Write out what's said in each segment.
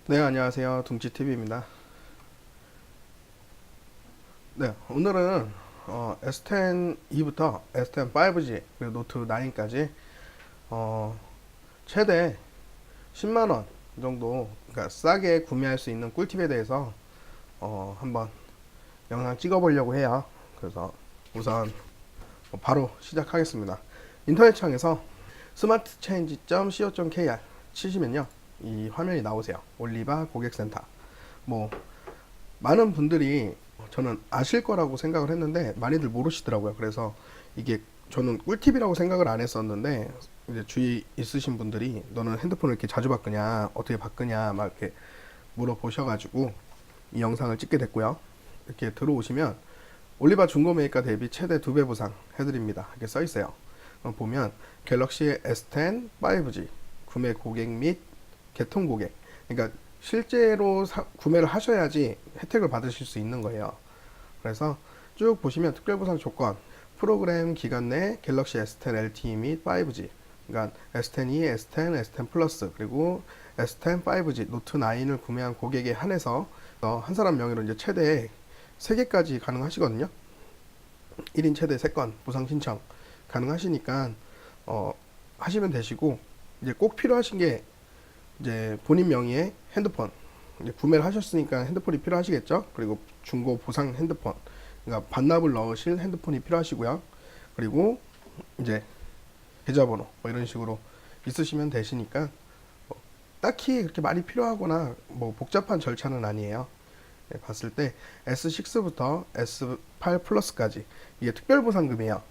네, 안녕하세요. 둥지TV입니다. 네, 오늘은 S10e부터 S10 5G 그리고 노트 9까지 최대 10만원 정도, 그러니까 싸게 구매할 수 있는 꿀팁에 대해서 한번 영상 찍어보려고 해요. 그래서 우선 바로 시작하겠습니다. 인터넷창에서 smartchange.co.kr 치시면요, 이 화면이 나오세요. 올리바 고객센터. 뭐 많은 분들이 저는 아실 거라고 생각을 했는데 많이들 모르시더라고요. 그래서 이게 저는 꿀팁이라고 생각을 안 했었는데, 이제 주위 있으신 분들이 너는 핸드폰을 이렇게 자주 바꾸냐, 어떻게 바꾸냐 막 이렇게 물어보셔가지고 이 영상을 찍게 됐고요. 이렇게 들어오시면 올리바 중고 매입가 대비 최대 2배 보상 해드립니다, 이렇게 써 있어요. 보면 갤럭시 S10 5G 구매 고객 및 개통 고객, 그러니까 실제로 구매를 하셔야지 혜택을 받으실 수 있는 거예요. 그래서 쭉 보시면 특별보상 조건, 프로그램 기간 내 갤럭시 S10 LTE 및 5G, 그러니까 S10e, S10, S10 플러스, 그리고 S10 5G 노트 9을 구매한 고객에 한해서 한 사람 명의로 이제 최대 3개까지 가능하시거든요. 1인 최대 3건 보상 신청 가능하시니까 하시면 되시고, 이제 꼭 필요하신 게 이제 본인 명의의 핸드폰, 이제 구매를 하셨으니까 핸드폰이 필요하시겠죠. 그리고 중고 보상 핸드폰, 그러니까 반납을 넣으실 핸드폰이 필요하시고요. 그리고 이제 계좌번호 뭐 이런 식으로 있으시면 되시니까 뭐 딱히 그렇게 많이 필요하거나 뭐 복잡한 절차는 아니에요. 네, 봤을 때 S6부터 S8 플러스까지 이게 특별 보상금이에요.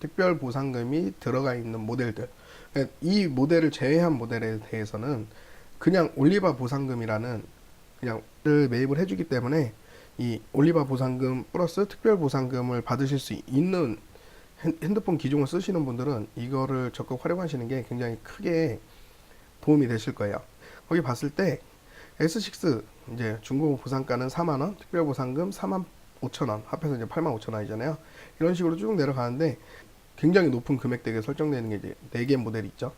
특별 보상금이 들어가 있는 모델들, 이 모델을 제외한 모델에 대해서는 그냥 올리바 보상금이라는 그냥 매입을 해주기 때문에, 이 올리바 보상금 플러스 특별 보상금을 받으실 수 있는 핸드폰 기종을 쓰시는 분들은 이거를 적극 활용하시는 게 굉장히 크게 도움이 되실 거예요. 거기 봤을 때 S6 이제 중고 보상가는 4만원, 특별 보상금 4만 5천원, 합해서 이제 8만 5천원이잖아요. 이런 식으로 쭉 내려가는데 굉장히 높은 금액대가 설정되는 게 이제 4개 모델이 있죠.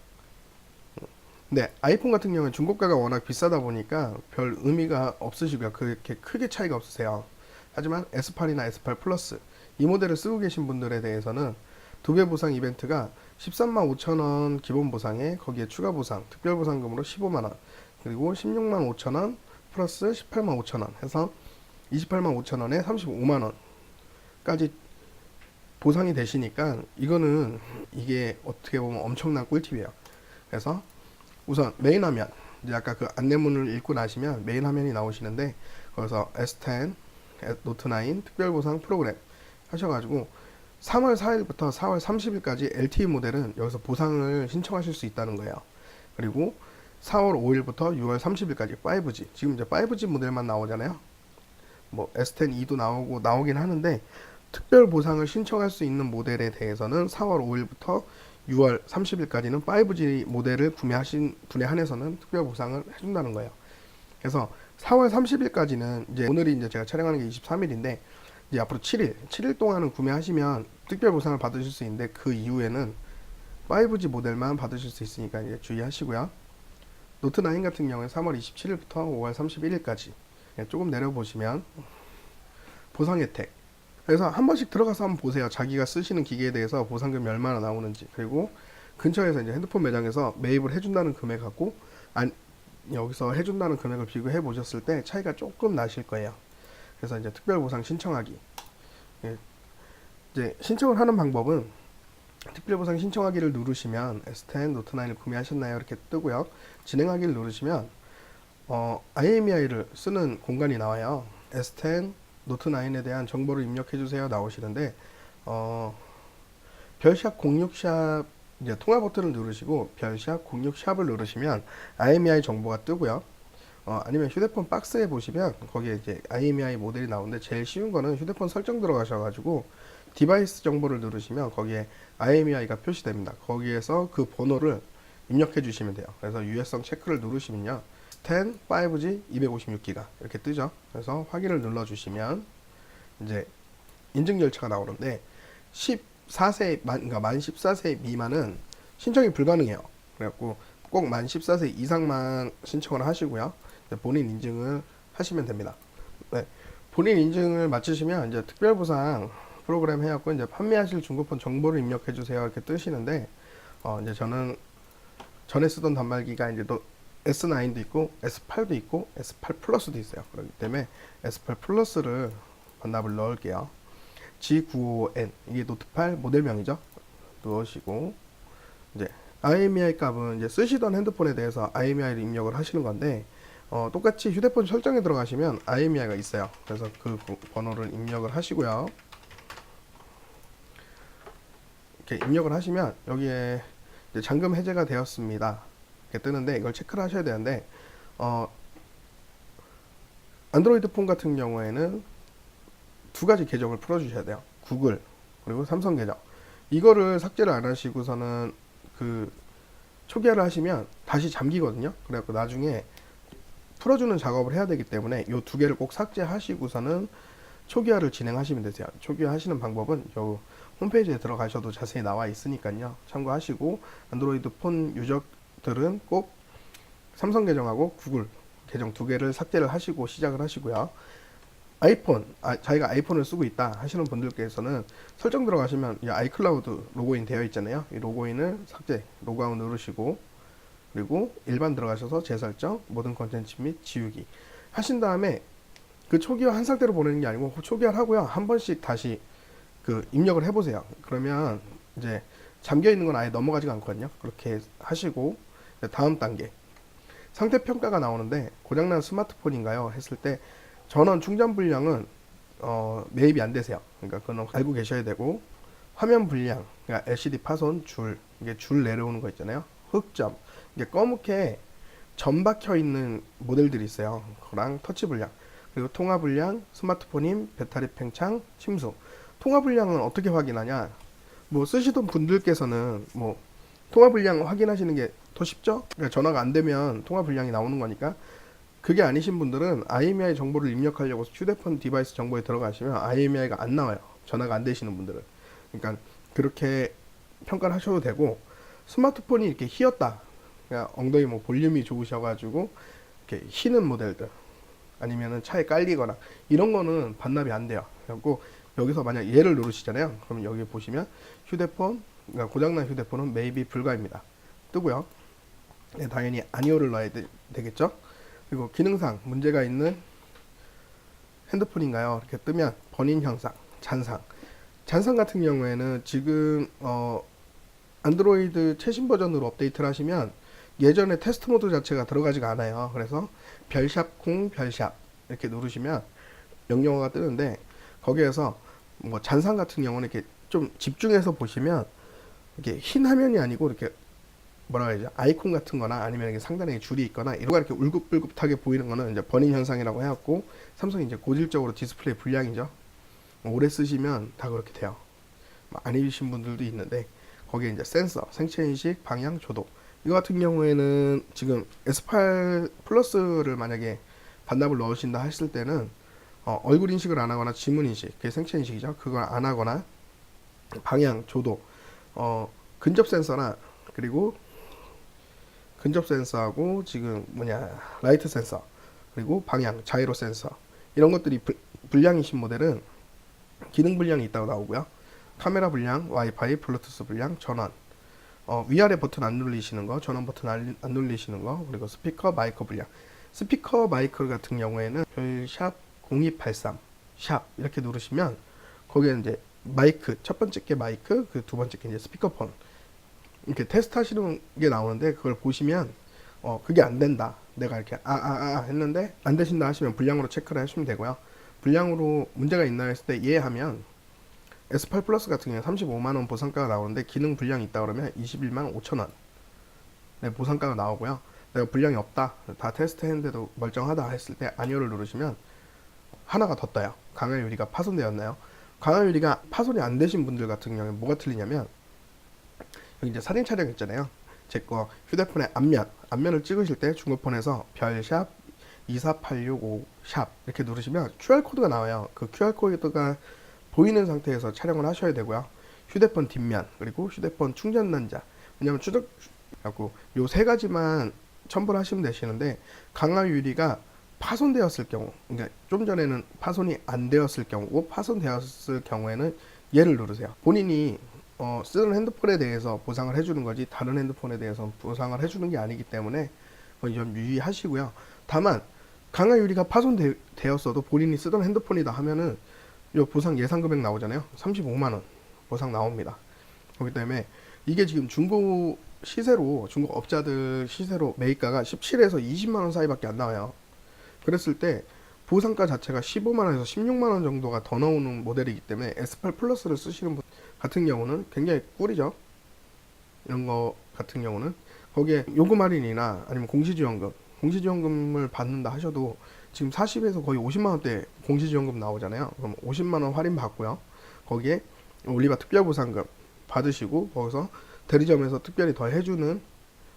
네, 아이폰 같은 경우는 중고가가 워낙 비싸다 보니까 별 의미가 없으시고요. 그렇게 크게 차이가 없으세요. 하지만 S8이나 S8 플러스 이 모델을 쓰고 계신 분들에 대해서는 2배 보상 이벤트가 13만 5천원 기본 보상에 거기에 추가 보상, 특별 보상금으로 15만원, 그리고 16만 5천원 플러스 18만 5천원 해서 28만 5천원에 35만원까지 보상이 되시니까 이거는 이게 어떻게 보면 엄청난 꿀팁이에요. 그래서 우선 메인 화면, 이제 아까 그 안내문을 읽고 나시면 메인 화면이 나오시는데, 거기서 S10 노트 9 특별 보상 프로그램 하셔가지고 3월 4일부터 4월 30일까지 LTE 모델은 여기서 보상을 신청하실 수 있다는 거예요. 그리고 4월 5일부터 6월 30일까지 5G, 지금 이제 5G 모델만 나오잖아요. 뭐 S10e도 나오긴 하는데 특별 보상을 신청할 수 있는 모델에 대해서는 4월 5일부터 6월 30일까지는 5G 모델을 구매하신 분에 한해서는 특별 보상을 해준다는 거예요. 그래서 4월 30일까지는 이제 오늘이 이제 제가 촬영하는 게 23일인데 이제 앞으로 7일 동안은 구매하시면 특별 보상을 받으실 수 있는데, 그 이후에는 5G 모델만 받으실 수 있으니까 이제 주의하시고요. 노트 9 같은 경우에 3월 27일부터 5월 31일까지 조금 내려보시면 보상 혜택, 그래서 한 번씩 들어가서 한번 보세요. 자기가 쓰시는 기계에 대해서 보상금이 얼마나 나오는지, 그리고 근처에서 이제 핸드폰 매장에서 매입을 해준다는 금액하고 여기서 해준다는 금액을 비교해 보셨을 때 차이가 조금 나실 거예요. 그래서 이제 특별 보상 신청하기, 예, 이제 신청을 하는 방법은 특별 보상 신청하기를 누르시면 S10 노트 9을 구매하셨나요 이렇게 뜨고요. 진행하기를 누르시면 IMEI를 쓰는 공간이 나와요. S10 노트 9에 대한 정보를 입력해주세요 나오시는데, 별샵 06샵 이제 통화 버튼을 누르시고 별샵 06샵을 누르시면 IMEI 정보가 뜨고요. 아니면 휴대폰 박스에 보시면 거기에 이제 IMEI 모델이 나오는데, 제일 쉬운 거는 휴대폰 설정 들어가셔가지고 디바이스 정보를 누르시면 거기에 IMEI가 표시됩니다. 거기에서 그 번호를 입력해 주시면 돼요. 그래서 유해성 체크를 누르시면요, 10, 5G, 256기가 이렇게 뜨죠. 그래서 확인을 눌러주시면 이제 인증 절차가 나오는데, 14세 그러니까 만 14세 미만은 신청이 불가능해요. 그래갖고 꼭 만 14세 이상만 신청을 하시고요. 본인 인증을 하시면 됩니다. 네. 본인 인증을 마치시면 이제 특별보상 프로그램 해갖고 이제 판매하실 중고폰 정보를 입력해 주세요 이렇게 뜨시는데, 이제 저는 전에 쓰던 단말기가 이제 또 S9도 있고 S8도 있고 S8 플러스도 있어요. 그렇기 때문에 S8 플러스를 반납을 넣을게요. G955N 이게 노트8 모델명이죠. 넣으시고 이제 IMEI 값은 이제 쓰시던 핸드폰에 대해서 IMEI를 입력을 하시는 건데, 똑같이 휴대폰 설정에 들어가시면 IMEI가 있어요. 그래서 그 번호를 입력을 하시고요. 이렇게 입력을 하시면 여기에 이제 잔금 해제가 되었습니다 이렇게 뜨는데, 이걸 체크를 하셔야 되는데, 안드로이드 폰 같은 경우에는 두 가지 계정을 풀어주셔야 돼요. 구글 그리고 삼성 계정. 이거를 삭제를 안 하시고서는 그 초기화를 하시면 다시 잠기거든요. 그래갖고 나중에 풀어주는 작업을 해야 되기 때문에 이 두 개를 꼭 삭제하시고서는 초기화를 진행하시면 되세요. 초기화 하시는 방법은 요 홈페이지에 들어가셔도 자세히 나와 있으니까요. 참고하시고, 안드로이드 폰 유저들은 꼭 삼성 계정하고 구글 계정 두 개를 삭제를 하시고 시작을 하시고요. 아이폰, 자기가 아이폰을 쓰고 있다 하시는 분들께서는 설정 들어가시면 이 아이클라우드 로그인 되어 있잖아요. 이 로그인을 삭제, 로그아웃 누르시고, 그리고 일반 들어가셔서 재설정, 모든 컨텐츠 및 지우기 하신 다음에 그 초기화 한 상태로 보내는 게 아니고 초기화를 하고요. 한 번씩 다시 그 입력을 해보세요. 그러면 이제 잠겨 있는 건 아예 넘어가지가 않거든요. 그렇게 하시고 다음 단계 상태 평가가 나오는데, 고장난 스마트폰인가요? 했을 때 전원 충전 불량은 매입이 안 되세요. 그러니까 그건 알고 계셔야 되고, 화면 불량, 그러니까 LCD 파손, 이게 줄 내려오는 거 있잖아요. 흑점, 이게 검게 점 박혀 있는 모델들이 있어요. 그랑 터치 불량, 그리고 통화 불량, 스마트폰 힘, 배터리 팽창, 침수. 통화 불량은 어떻게 확인하냐? 뭐 쓰시던 분들께서는 뭐 통화 불량 확인하시는 게 더 쉽죠? 그러니까 전화가 안 되면 통화 불량이 나오는 거니까. 그게 아니신 분들은 IMEI 정보를 입력하려고 휴대폰 디바이스 정보에 들어가시면 IMEI가 안 나와요. 전화가 안 되시는 분들은. 그러니까 그렇게 평가를 하셔도 되고, 스마트폰이 이렇게 휘었다, 그러니까 엉덩이 뭐 볼륨이 좋으셔가지고 이렇게 휘는 모델들, 아니면은 차에 깔리거나 이런 거는 반납이 안 돼요. 그리고 여기서 만약 얘를 누르시잖아요. 그럼 여기 보시면 휴대폰, 그러니까 고장난 휴대폰은 매입이 불가입니다. 뜨고요. 네, 당연히 아니오를 넣어야 되겠죠. 그리고 기능상 문제가 있는 핸드폰인가요? 이렇게 뜨면 번인 현상, 잔상 같은 경우에는 지금 안드로이드 최신 버전으로 업데이트를 하시면 예전에 테스트 모드 자체가 들어가지가 않아요. 그래서 별샵 콩 별샵 이렇게 누르시면 명령어가 뜨는데, 거기에서 뭐 잔상 같은 경우는 이렇게 좀 집중해서 보시면 이렇게 흰 화면이 아니고 이렇게 뭐라 해야죠? 아이콘 같은 거나 아니면 이렇게 상단에 줄이 있거나 이런 거 이렇게 울긋불긋하게 보이는 거는 이제 번인 현상이라고 해갖고, 삼성이 이제 고질적으로 디스플레이 불량이죠. 오래 쓰시면 다 그렇게 돼요. 아니신 분들도 있는데, 거기에 이제 센서, 생체 인식, 방향, 조도. 이거 같은 경우에는 지금 S8 플러스를 만약에 반납을 넣으신다 했을 때는 얼굴 인식을 안 하거나 지문 인식, 그게 생체 인식이죠. 그걸 안 하거나 방향, 조도, 근접 센서나, 그리고 근접 센서하고 지금 라이트 센서, 그리고 방향, 자이로 센서, 이런 것들이 불량이신 모델은 기능 불량이 있다고 나오고요. 카메라 불량, 와이파이, 블루투스 불량, 전원, 위아래 버튼 안 눌리시는 거, 전원 버튼 안 눌리시는 거, 그리고 스피커, 마이크 불량. 스피커, 마이크 같은 경우에는 샵 0283 샵 이렇게 누르시면 거기에 이제 마이크, 첫 번째 게 마이크, 그 두 번째 게 이제 스피커폰, 이렇게 테스트 하시는 게 나오는데, 그걸 보시면 그게 안 된다, 내가 이렇게 했는데 안 되신다 하시면 불량으로 체크를 하시면 되고요. 불량으로 문제가 있나 했을 때 예 하면 S8 플러스 같은 경우에 35만원 보상가가 나오는데, 기능 불량이 있다 그러면 21만 5천원 네, 보상가가 나오고요. 내가 불량이 없다, 다 테스트 했는데도 멀쩡하다 했을 때 아니오를 누르시면 하나가 더 떠요. 강화 유리가 파손되었나요? 강화 유리가 파손이 안 되신 분들 같은 경우에 뭐가 틀리냐면, 여기 이제 사진 촬영 있잖아요. 제 거 휴대폰의 앞면을 찍으실 때 중고폰에서 별샵 24865 샵 이렇게 누르시면 QR코드가 나와요. 그 QR코드가 보이는 상태에서 촬영을 하셔야 되고요. 휴대폰 뒷면, 그리고 휴대폰 충전 단자. 왜냐면 요 세 가지만 첨부를 하시면 되시는데, 강화 유리가 파손되었을 경우, 그러니까 좀 전에는 파손이 안 되었을 경우고 파손되었을 경우에는 얘를 누르세요. 본인이 쓰는 핸드폰에 대해서 보상을 해주는 거지 다른 핸드폰에 대해서 보상을 해주는 게 아니기 때문에 좀 유의하시고요. 다만 강화 유리가 파손되었어도 본인이 쓰던 핸드폰이다 하면은 요 보상 예상 금액 나오잖아요. 35만 원 보상 나옵니다. 그렇기 때문에 이게 지금 중고 시세로, 중고 업자들 시세로 매입가가 17에서 20만 원 사이밖에 안 나와요. 그랬을 때 보상가 자체가 15만 원에서 16만 원 정도가 더 나오는 모델이기 때문에 S8 플러스를 쓰시는 분 같은 경우는 굉장히 꿀이죠. 이런 거 같은 경우는 거기에 요금 할인이나 아니면 공시지원금을 받는다 하셔도 지금 40에서 거의 50만 원대 공시지원금 나오잖아요. 그럼 50만 원 할인 받고요. 거기에 올리바 특별보상금 받으시고 거기서 대리점에서 특별히 더 해주는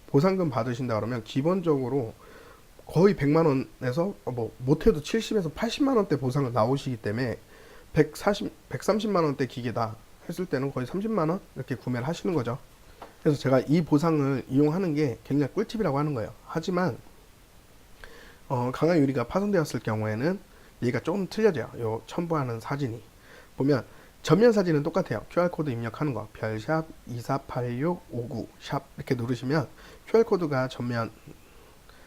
보상금 받으신다 그러면 기본적으로 거의 100만 원에서 뭐 못해도 70에서 80만 원대 보상을 나오시기 때문에 130만 원대 기계다 했을 때는 거의 30만 원 이렇게 구매를 하시는 거죠. 그래서 제가 이 보상을 이용하는 게 굉장히 꿀팁이라고 하는 거예요. 하지만 강화 유리가 파손되었을 경우에는 얘가 조금 틀려져요. 요 첨부하는 사진이 보면 전면 사진은 똑같아요. QR코드 입력하는 거 별샵 248659 샵 이렇게 누르시면 QR코드가 전면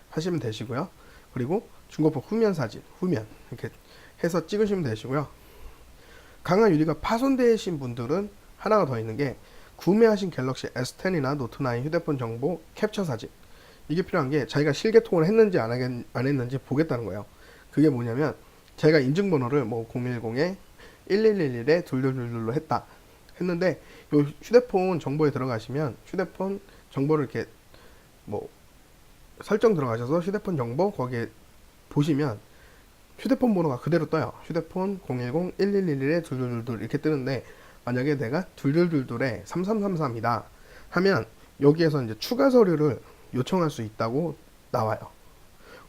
하시면 되시고요. 그리고 중고품 후면 사진 후면 이렇게 해서 찍으시면 되시고요. 강화 유리가 파손되신 분들은 하나가 더 있는 게 구매하신 갤럭시 S10이나 노트9 휴대폰 정보 캡처 사진, 이게 필요한 게 자기가 실개통을 했는지 안 했는지 보겠다는 거예요. 그게 뭐냐면 자기가 인증번호를 뭐 010에 1111에 둘둘둘둘로 했다 했는데 요 휴대폰 정보에 들어가시면 휴대폰 정보를 이렇게 뭐 설정 들어가셔서 휴대폰 정보 거기에 보시면 휴대폰 번호가 그대로 떠요. 휴대폰 010-1111에 둘둘둘둘 이렇게 뜨는데 만약에 내가 둘둘둘둘에 3333이다 하면 여기에서 이제 추가 서류를 요청할 수 있다고 나와요.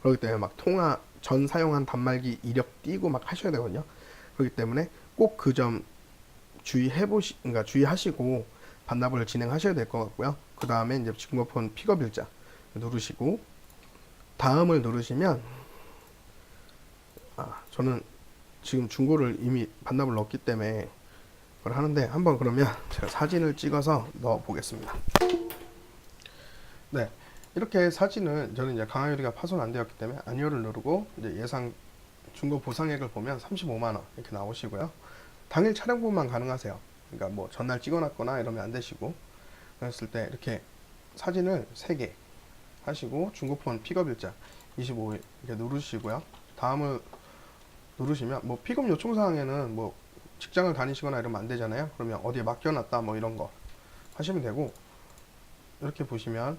그렇기 때문에 막 통화 전 사용한 단말기 이력 띄고 막 하셔야 되거든요. 그렇기 때문에 꼭 그 점 그러니까 주의하시고 반납을 진행하셔야 될 것 같고요. 그 다음에 이제 중고폰 픽업 일자 누르시고 다음을 누르시면 저는 지금 중고를 이미 반납을 넣었기 때문에 그걸 하는데 한번 그러면 제가 사진을 찍어서 넣어 보겠습니다. 네, 이렇게 사진을 저는 이제 강화 유리가 파손 안 되었기 때문에 아니오를 누르고 이제 예상 중고 보상액을 보면 35만 원 이렇게 나오시고요. 당일 촬영분만 가능하세요. 그러니까 뭐 전날 찍어놨거나 이러면 안 되시고, 그랬을 때 이렇게 사진을 3개 하시고 중고폰 픽업 일자 25일 이렇게 누르시고요. 다음을 누르시면 뭐 픽업 요청 사항에는 뭐 직장을 다니시거나 이러면 안 되잖아요. 그러면 어디에 맡겨놨다 뭐 이런 거 하시면 되고, 이렇게 보시면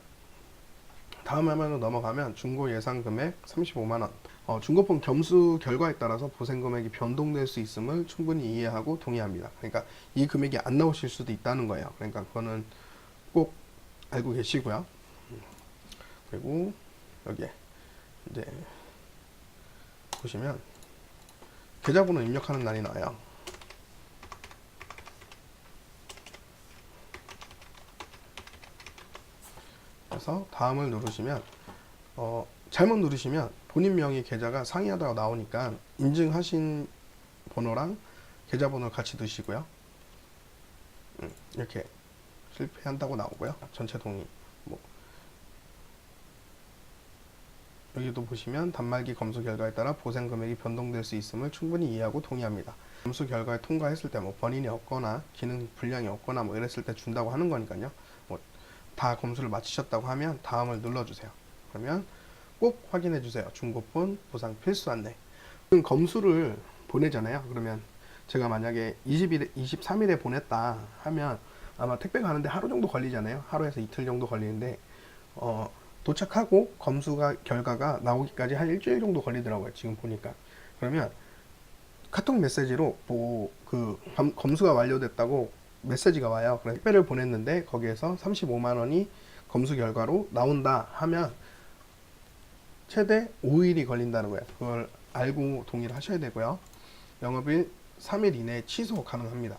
다음 화면으로 넘어가면 중고 예상 금액 35만 원. 중고폰 겸수 결과에 따라서 보상 금액이 변동될 수 있음을 충분히 이해하고 동의합니다. 그러니까 이 금액이 안 나오실 수도 있다는 거예요. 그러니까 그거는 꼭 알고 계시고요. 그리고 여기에 이제 보시면 계좌번호 입력하는 날이 나와요. 그래서 다음을 누르시면 잘못 누르시면 본인 명의 계좌가 상이하다고 나오니까 인증하신 번호랑 계좌번호를 같이 넣으시고요. 이렇게 실패한다고 나오고요. 전체 동의. 뭐 여기도 보시면 단말기 검수 결과에 따라 보상 금액이 변동될 수 있음을 충분히 이해하고 동의합니다. 검수 결과에 통과했을 때 뭐 번인이 없거나 기능 불량이 없거나 뭐 이랬을 때 준다고 하는 거니까요. 뭐 다 검수를 마치셨다고 하면 다음을 눌러주세요. 그러면 꼭 확인해 주세요. 중고폰 보상 필수 안내. 검수를 보내잖아요. 그러면 제가 만약에 23일에 보냈다 하면 아마 택배 가는데 하루 정도 걸리잖아요. 하루에서 이틀 정도 걸리는데 도착하고 검수가 결과가 나오기까지 한 일주일 정도 걸리더라고요. 지금 보니까. 그러면 카톡 메시지로 뭐 그 검수가 완료됐다고 메시지가 와요. 그래서 택배를 보냈는데 거기에서 35만 원이 검수 결과로 나온다 하면 최대 5일이 걸린다는 거예요. 그걸 알고 동의를 하셔야 되고요. 영업일 3일 이내에 취소 가능합니다.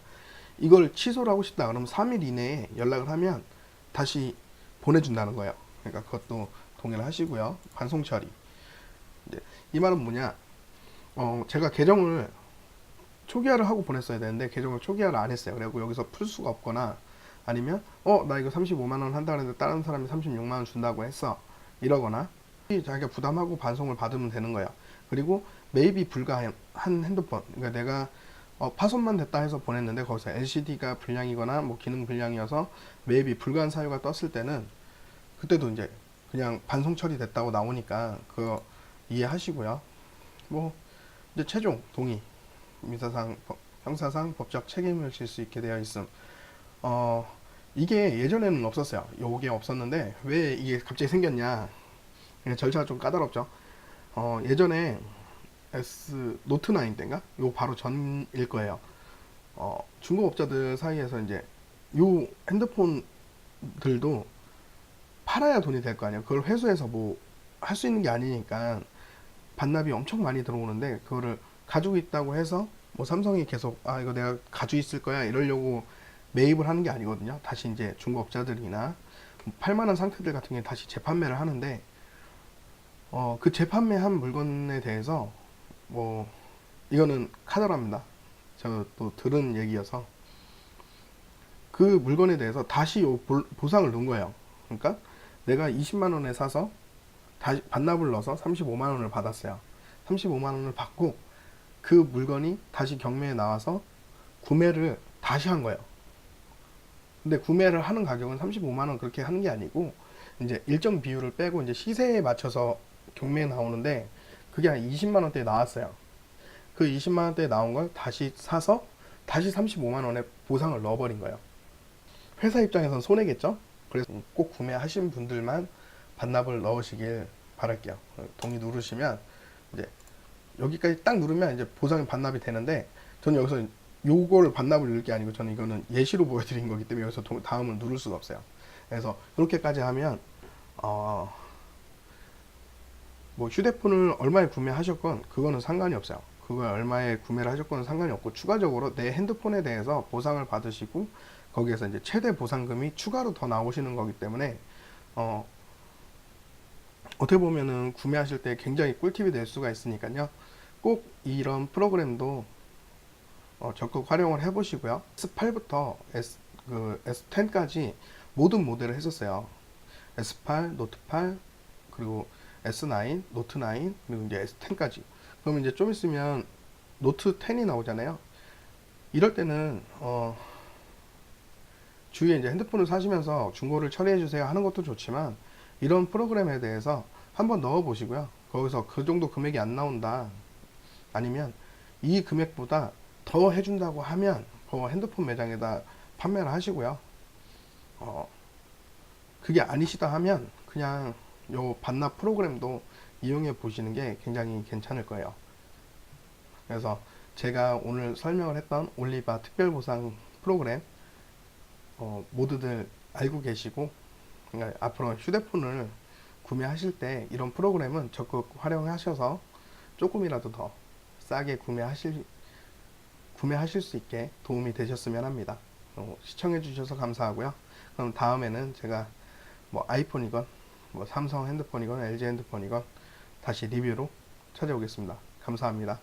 이걸 취소를 하고 싶다 그러면 3일 이내에 연락을 하면 다시 보내준다는 거예요. 그러니까 그것도 동의를 하시고요. 반송 처리. 이제 이 말은 뭐냐? 제가 계정을 초기화를 하고 보냈어야 되는데 계정을 초기화를 안 했어요. 그리고 여기서 풀 수가 없거나 아니면 나 이거 35만 원 한다 그랬는데 다른 사람이 36만 원 준다고 했어. 이러거나 자기가 부담하고 반송을 받으면 되는 거예요. 그리고 매입이 불가한 핸드폰, 그러니까 내가 파손만 됐다 해서 보냈는데 거기서 LCD가 불량이거나 뭐 기능 불량이어서 매입이 불가한 사유가 떴을 때는 그때도 이제 그냥 반송 처리됐다고 나오니까 그거 이해하시고요. 뭐 이제 최종 동의, 형사상 법적 책임을 질 수 있게 되어 있음. 이게 예전에는 없었어요. 요게 없었는데 왜 이게 갑자기 생겼냐? 절차가 좀 까다롭죠. 예전에 노트9 때인가? 요 바로 전일 거예요. 중고업자들 사이에서 이제 요 핸드폰들도 팔아야 돈이 될 거 아니에요. 그걸 회수해서 뭐 할 수 있는 게 아니니까 반납이 엄청 많이 들어오는데 그거를 가지고 있다고 해서 뭐 삼성이 계속 이거 내가 가지고 있을 거야 이러려고 매입을 하는 게 아니거든요. 다시 이제 중고업자들이나 팔만한 상태들 같은 경우에 다시 재판매를 하는데 그 재판매한 물건에 대해서 뭐 이거는 카더라입니다. 저 또 들은 얘기여서 그 물건에 대해서 다시 보상을 넣은 거예요. 그러니까 내가 20만 원에 사서 다시 반납을 넣어서 35만 원을 받았어요. 35만 원을 받고 그 물건이 다시 경매에 나와서 구매를 다시 한 거예요. 근데 구매를 하는 가격은 35만 원 그렇게 하는 게 아니고 이제 일정 비율을 빼고 이제 시세에 맞춰서 경매에 나오는데 그게 한 20만 원대에 나왔어요. 그 20만 원대에 나온 걸 다시 사서 다시 35만 원에 보상을 넣어버린 거예요. 회사 입장에선 손해겠죠? 그래서 꼭 구매하신 분들만 반납을 넣으시길 바랄게요. 동의 누르시면 이제 여기까지 딱 누르면 이제 보상이 반납이 되는데 저는 여기서 요거를 반납을 누를 게 아니고 저는 이거는 예시로 보여드린 거기 때문에 여기서 다음을 누를 수가 없어요. 그래서 이렇게까지 하면 뭐 휴대폰을 얼마에 구매하셨건 그거는 상관이 없어요. 그걸 얼마에 구매를 하셨건 상관이 없고 추가적으로 내 핸드폰에 대해서 보상을 받으시고 거기에서 이제 최대 보상금이 추가로 더 나오시는 거기 때문에 어떻게 보면은 구매하실 때 굉장히 꿀팁이 될 수가 있으니까요. 꼭 이런 프로그램도 적극 활용을 해보시고요. S8부터 S10까지 모든 모델을 했었어요. S8, 노트8, 그리고 S9, 노트9, 그리고 이제 S10까지. 그러면 이제 좀 있으면 노트10이 나오잖아요. 이럴 때는 주위에 이제 핸드폰을 사시면서 중고를 처리해 주세요 하는 것도 좋지만 이런 프로그램에 대해서 한번 넣어 보시고요. 거기서 그 정도 금액이 안 나온다 아니면 이 금액보다 더 해준다고 하면 핸드폰 매장에다 판매를 하시고요. 그게 아니시다 하면 그냥 요 반납 프로그램도 이용해 보시는 게 굉장히 괜찮을 거예요. 그래서 제가 오늘 설명을 했던 올리바 특별보상 프로그램 모두들 알고 계시고, 그러니까 앞으로 휴대폰을 구매하실 때 이런 프로그램은 적극 활용하셔서 조금이라도 더 싸게 구매하실 수 있게 도움이 되셨으면 합니다. 시청해 주셔서 감사하고요. 그럼 다음에는 제가 뭐 아이폰이건 뭐 삼성 핸드폰이건 LG 핸드폰이건 다시 리뷰로 찾아오겠습니다. 감사합니다.